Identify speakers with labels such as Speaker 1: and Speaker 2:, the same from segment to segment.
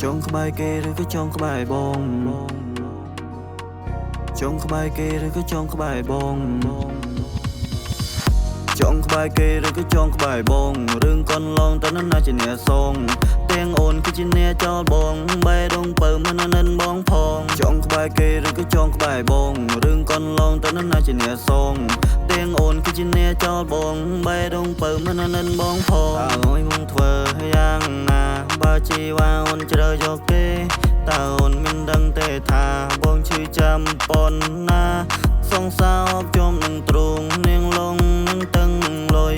Speaker 1: ចង់ក្បែរគេឬក៏ចង់ក្បែរបងចង់ក្បែរគេឬក៏ចង់ក្បែរបងចង់ក្បែរគេឬក៏ចង់ក្បែរបងរឿងកន្លងតើណាជាអ្នកសងទាំងអូនគឺជាអ្នកចោលបងបែរដងពើមិននិនបងផងចង់ក្បែរគេឬក៏ចង់ក្បែរបងរឿងកន្លងតើណាជាអ្នកសងទាំងអូនគឺជាអ្នកចោលបងបែរដងពើមិននិនបងផងតើអើយមកធ្វើយ៉ាងណាបើជីវ៉ាអូនជ្រើយកគេតើអូនមិនដឹងទេថាបងឈឺចាំប៉ុណ្ណាសងសោកជុំនឹងទ្រូងនាងលងនឹងតឹងនឹងលុយ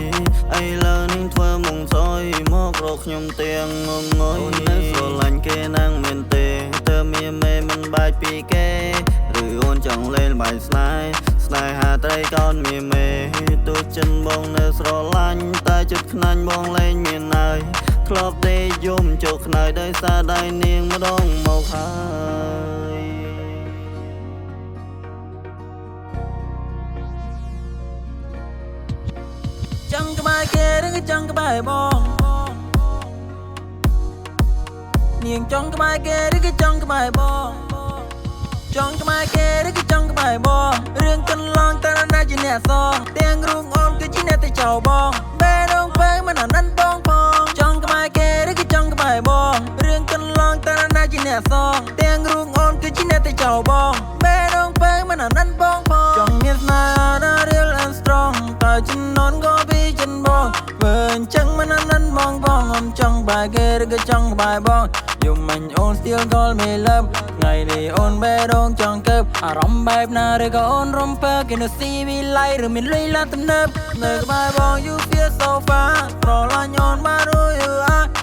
Speaker 1: អីលើនឹងធ្វើមុងសយមករកខ្ញុំទាំងងងុយអូននៅស្រឡាញ់គេណាំងមែនទេតើមានមេមិនបាច់ពីគេឬអូនចង់លេងល្បែងស្នេហាត្រីកោនមានមេទូចិនបងនៅស្រឡាញ់តែចិត្តខ្នាញ់បងលេងមានហើយធ្លាប់ទេយំជោគខ្នើយដោយសារដៃនាងម្ដងមកហើយចង់ក្បែរគេឬក៏ចង់ក្បែរបងនាងចង់ក្បែរគេឬក៏ចង់ក្បែរបងចង់ក្បែរគេឬក៏ចង់ក្បែរបងរឿងកន្លងតើណាជាអ្នកសងទាំងរូងអូនគឺជាអ្នកទៅចោលបងបែរដងពើមិនអាណិនបងផងចង់ក្បែរគេឬក៏ចង់ក្បែរបងរឿងកន្លងតើណាជាអ្នកសងទាំងរូងអូនគឺជាអ្នកទៅចោលបងបែរដងពើមិនអាណិនបងផងចង់មានស្នេហាណា real and strong តើចំណនក៏ពីចិនបងធ្វើអញ្ចឹងមិនអាណិនបងអូនចង់ក្បែរគេឬក៏ចង់ក្បែរបងយំមិញអូន still call me love ថ្ងៃនេះអូនបែរដងចង់កើបអារម្មណ៍បែបណាឬក៏អូនរំភើគេនៅស៊ីវីឡៃឬមានលុយឡានទំនើបនៅក្បែរបង you feel so far ស្រឡាញ់អូនបានរួយ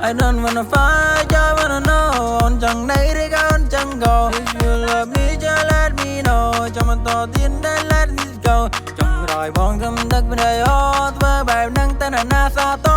Speaker 1: I don't wanna fight just wanna know អូនចង់ណៃឬក៏អូនចង់ go if you love me just let me know ចាំមិនតទៀនដែល let me go ចង់ក្រោយបងធ្វើដឹកពីអូធ្វើបែបហ្នឹងតែណាសាត